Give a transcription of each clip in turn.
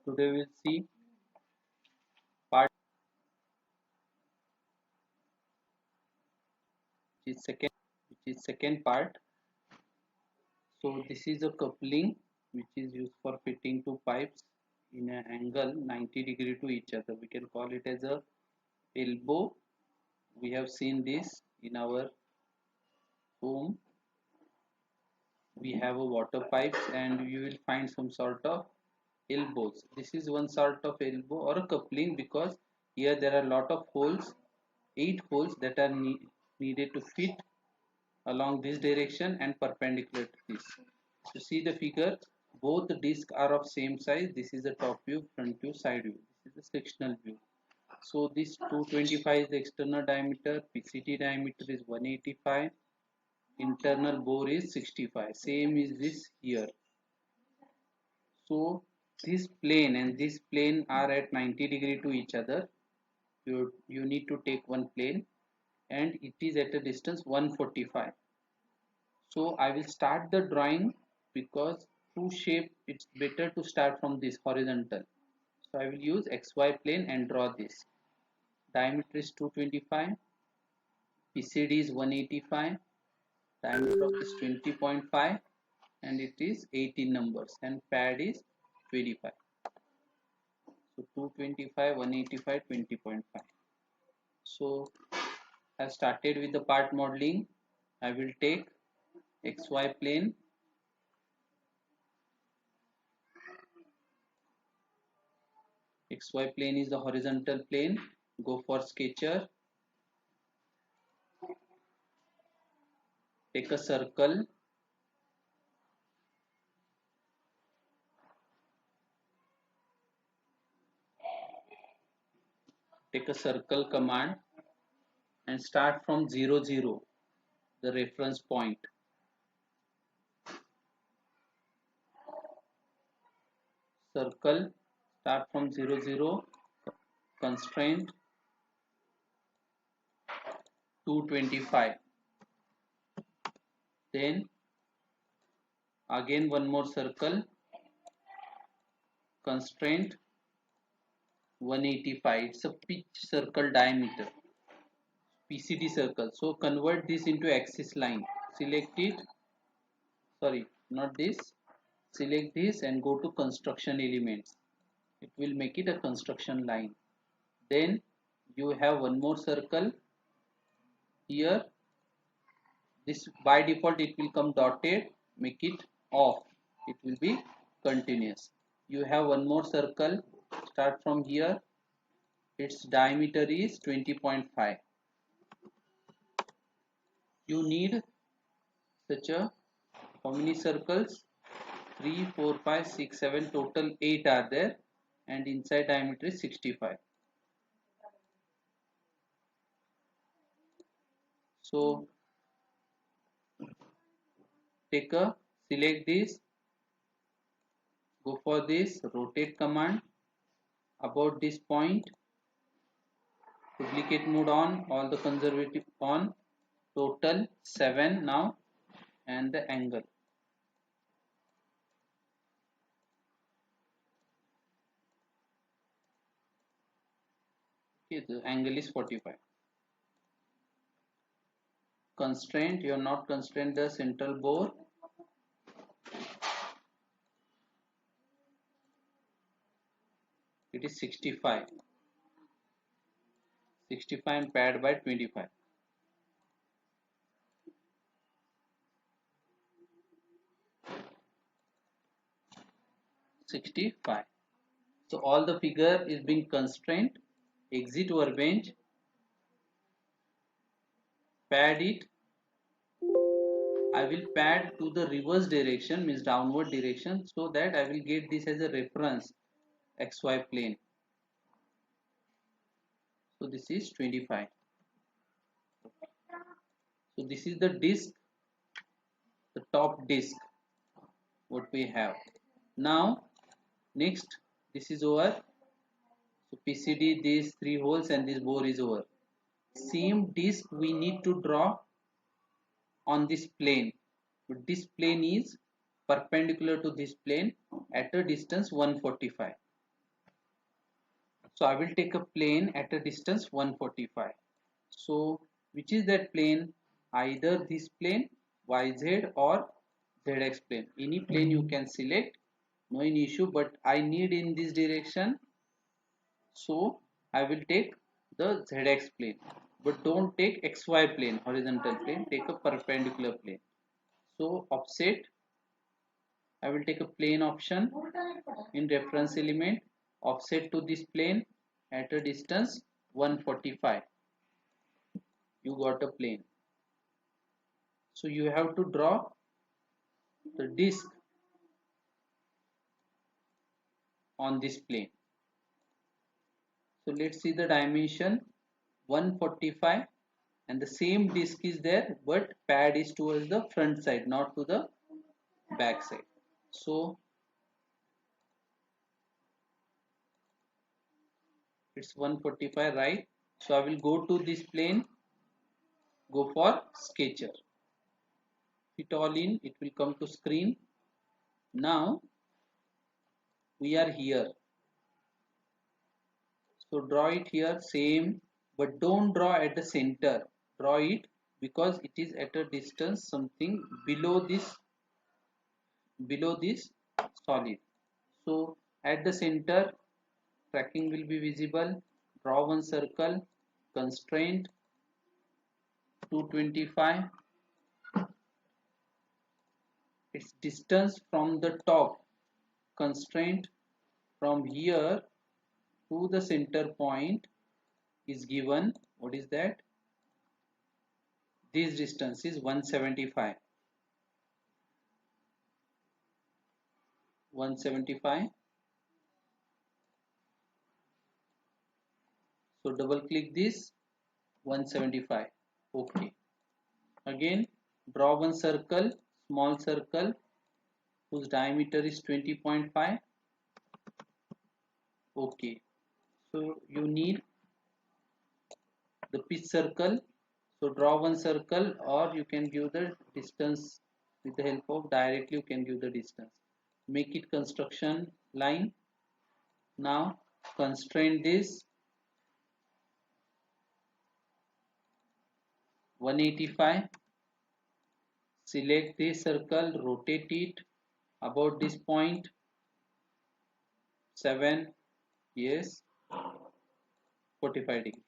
Today we'll see part which is second part. So this is a coupling which is used for fitting two pipes in an angle 90 degree to each other. We can call it as a elbow. We have seen this in our home. We have a water pipes and you will find some sort of elbows. This is one sort of elbow or a coupling because here there are a lot of holes, 8 holes that are needed to fit along this direction and perpendicular to this. So see the figure, both the discs are of same size. This is the top view, front view, side view. This is the sectional view. So this 225 is the external diameter, PCT diameter is 185, internal bore is 65. Same is this here. So this plane and this plane are at 90 degree to each other. You need to take one plane and it is at a distance 145. So I will start the drawing because to shape it's better to start from this horizontal. So I will use XY plane and draw this. Diameter is 225, PCD is 185, diameter of this 20.5 and it is 18 numbers and pad is 25. So 225, 185, 20.5. So I started with the part modeling. I will take XY plane, XY plane is the horizontal plane. Go for sketcher, take a circle, take a circle command and start from 0 0, the reference point. Circle, start from 0 0, constraint 225. Then again one more circle, constraint 185. It's a pitch circle diameter, PCD circle. So convert this into axis line. Select it, sorry, not this. Select this and go to construction elements. It will make it a construction line. Then you have one more circle here. This by default it will come dotted. Make it off. It will be continuous. You have one more circle. Start from here. Its diameter is 20.5. You need such a how many circles? 3, 4, 5, 6, 7, total 8 are there and inside diameter is 65. So select this, go for this rotate command about this point, duplicate mode on, all the conservative on, total 7 now and the angle. Okay, the angle is 45. Constraint, you have not constrained the central bore. It is 65. 65 and pad by 25. So all the figure is being constrained. Exit workbench, pad it. I will pad to the reverse direction, means downward direction, so that I will get this as a reference XY plane. So this is 25. So this is the disc, the top disc what we have. Now next, this is over. So PCD, these 3 holes and this bore is over. Same disc we need to draw on this plane, but this plane is perpendicular to this plane at a distance 145. So I will take a plane at a distance 145. So which is that plane? Either this plane YZ or ZX plane. Any plane you can select, no any issue, but I need in this direction, so I will take the ZX plane. But don't take XY plane, horizontal plane, take a perpendicular plane. So offset, I will take a plane option in reference element, offset to this plane at a distance 145. You got a plane. So you have to draw the disk on this plane. So let's see the dimension 145, and the same disk is there, but pad is towards the front side, not to the back side. So it's 145, right? So I will go to this plane, go for sketcher, hit all in, it will come to screen. Now we are here, so draw it here same, but don't draw at the center, draw it because it is at a distance something below this solid. So at the center tracking will be visible. Draw one circle, constraint 225, its distance from the top, constraint from here to the center point is given. What is that? This distance is 175. 175. So double click this 175. Okay. Again draw one circle, small circle whose diameter is 20.5. Okay. So you need the pitch circle. So draw one circle, or you can give the distance with the help of directly you can give the distance. Make it construction line. Now constrain this 185. Select this circle, rotate it about this point 7, yes, 45 degree.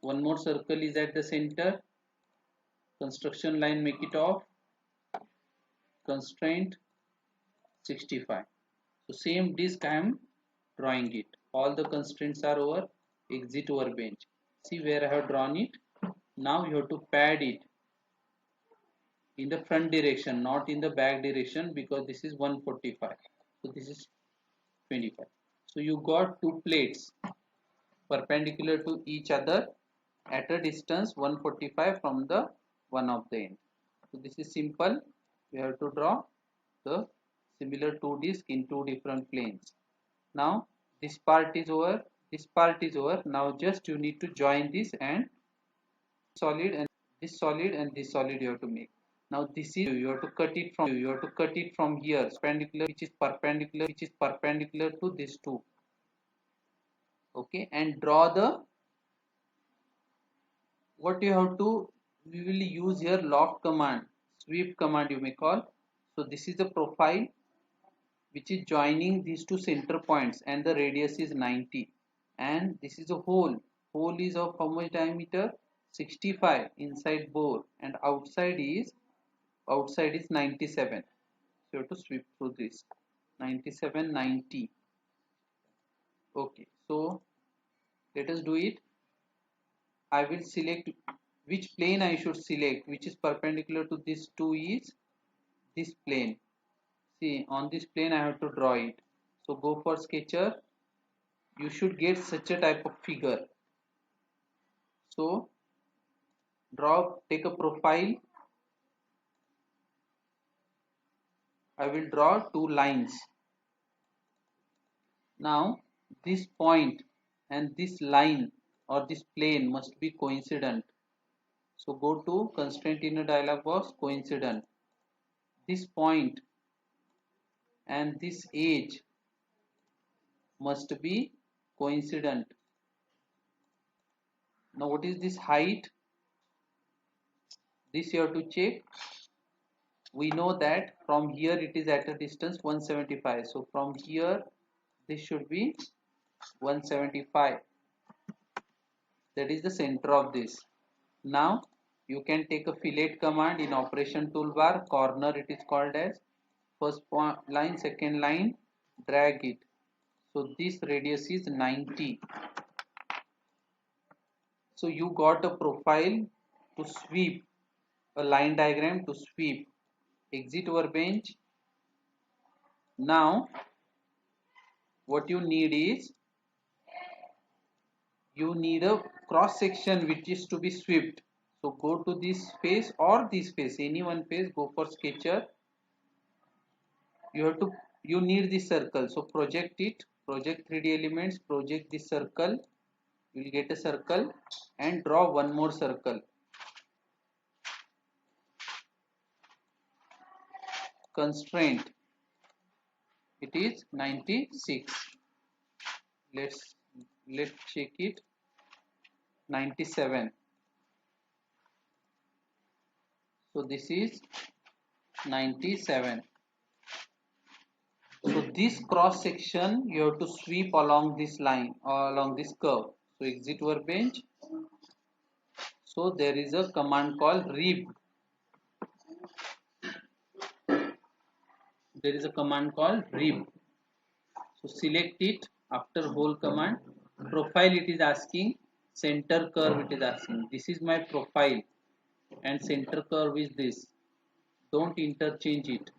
One more circle is at the center, construction line, make it off, constraint 65. So same disk I am drawing it. All the constraints are over, exit over bench. See where I have drawn it. Now you have to pad it in the front direction, not in the back direction, because this is 145. So this is 25. So you got two plates perpendicular to each other at a distance 145 from the one of the end. So this is simple. We have to draw the similar two discs in two different planes. Now this part is over, this part is over. Now just you need to join this and solid, and this solid and this solid you have to make. Now this is, you have to cut it from here, perpendicular, which is perpendicular to this two. Okay, and draw the, what you have to, we will use here loft command, sweep command you may call. So this is the profile which is joining these two center points, and the radius is 90, and this is a hole is of how much diameter? 65 inside bore, and outside is 97. So you have to sweep through this 97, 90. Okay, so let us do it. I will select which plane I should select, which is perpendicular to this two is this plane. See, on this plane I have to draw it. So go for sketcher. You should get such a type of figure. So draw, take a profile. I will draw two lines. Now this point and this line or this plane must be coincident. So go to constraint in a dialog box, coincident. This point and this edge must be coincident. Now what is this height? This you have to check. We know that from here it is at a distance 175. So from here this should be 175. That is the center of this. Now you can take a fillet command in operation toolbar. Corner it is called as. First line, second line, drag it. So this radius is 90. So you got a profile to sweep, a line diagram to sweep. Exit workbench. Now what you need is, you need a cross section which is to be swept. So go to this face or this face, any one face, go for sketcher. You need this circle. So project it, project 3D elements, project this circle. You will get a circle and draw one more circle. Constraint, it is 96. Let's check it. 97. So this is 97. So this cross section you have to sweep along this line or along this curve. So exit workbench. So there is a command called rib. There is a command called rib. So select it after whole command. Profile it is asking, center curve it is asking. This is my profile and center curve is this. Don't interchange it.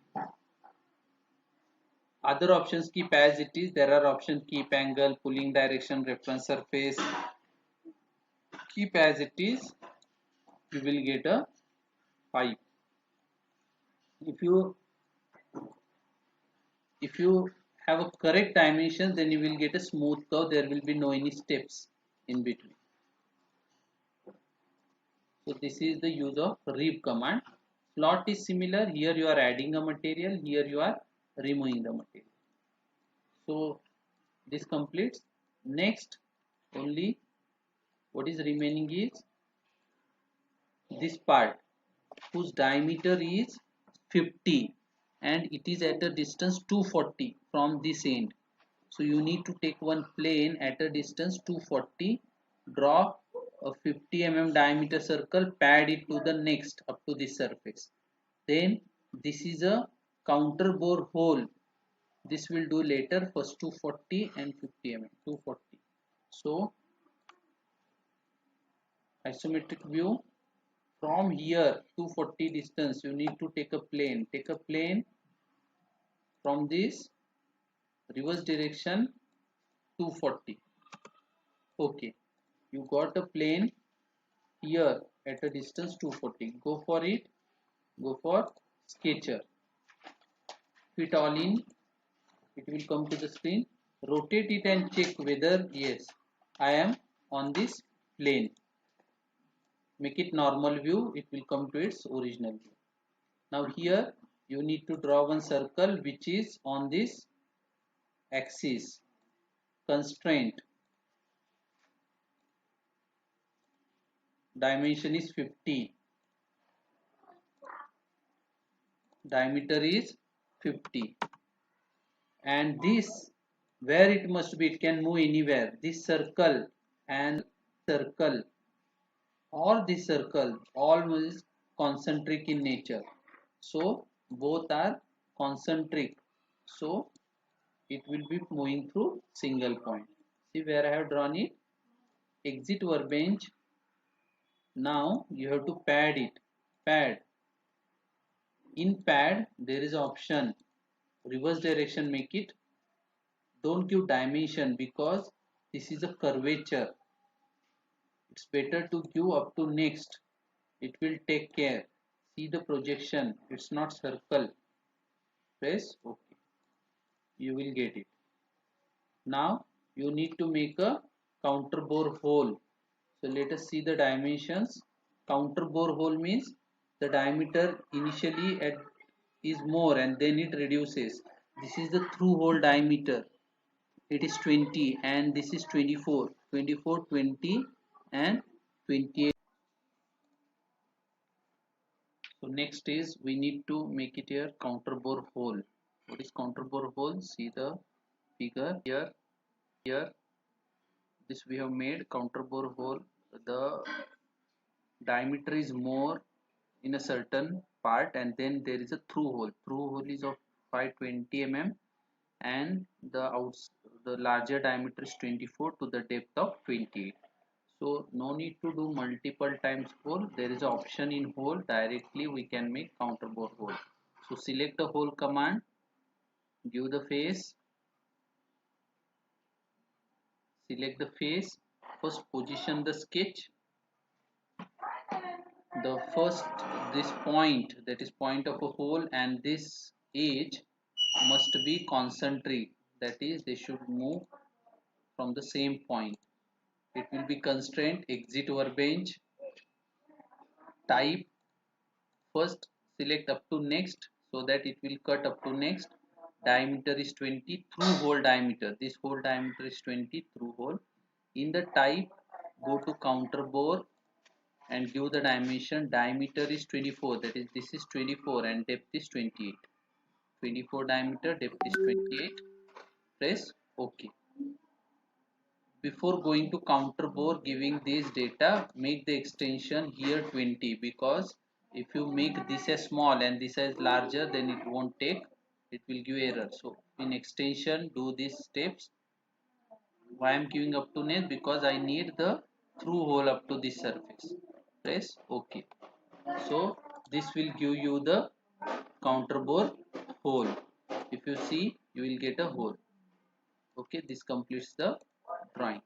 Other options keep as it is. There are options keep angle, pulling direction, reference surface. Keep as it is. You will get a 5. If you have a correct dimension, then you will get a smooth curve. There will be no any steps in between. So this is the use of rib command. Slot is similar. Here you are adding a material. Here you are removing the material. So this completes. Next, only what is remaining is this part whose diameter is 50 and it is at a distance 240 from this end. So you need to take one plane at a distance 240, draw a 50 mm diameter circle, pad it to the next up to this surface. Then this is a counter bore hole. This will do later. First 240 and 50 mm. 240. So isometric view. From here 240 distance you need to take a plane. Take a plane from this reverse direction 240. Okay, you got a plane here at a distance 240. Go for it. Go for sketcher. Fit all in. It will come to the screen. Rotate it and check whether yes I am on this plane. Make it normal view. It will come to its original view. Now here you need to draw one circle which is on this axis. Constraint, dimension is 50, diameter is 50, and this where it must be, it can move anywhere. This circle and circle or this circle all is concentric in nature. So both are concentric. So it will be moving through single point. See where I have drawn it. Exit workbench. Now you have to pad it. Pad. In pad there is option reverse direction. Make it. Don't give dimension because this is a curvature. It's better to give up to next. It will take care. See the projection. It's not circle. Press OK. You will get it. Now you need to make a counter bore hole. So let us see the dimensions. Counter bore hole means the diameter initially is more and then it reduces. This is the through hole diameter. it is 20 and this is 24, 24, 20 and 28. So next is we need to make it here counter bore hole. What is counter bore hole? See the figure here. Here this we have made counter bore hole. The diameter is more in a certain part, and then there is a through hole. Through hole is of 520 mm, and the larger diameter is 24 to the depth of 28. So no need to do multiple times hole. There is an option in hole, directly we can make counter bore hole. So select the hole command, give the face, select the face, first position the sketch. The first, this point, that is point of a hole, and this edge must be concentric, that is they should move from the same point. It will be constraint, exit workbench, type, first select up to next, so that it will cut up to next. Diameter is 20, through hole diameter, this hole diameter is 20, through hole. In the type, go to counter bore and give the dimension. Diameter is 24, that is this is 24 and depth is 28. 24 diameter, depth is 28. Press OK. Before going to counter bore giving this data, make the extension here 20, because if you make this as small and this as larger, then it won't take, it will give error. So in extension do these steps. Why I am giving up to next? Because I need the through hole up to this surface. Press OK. So this will give you the counter bore hole. If you see, you will get a hole. Okay, this completes the drawing.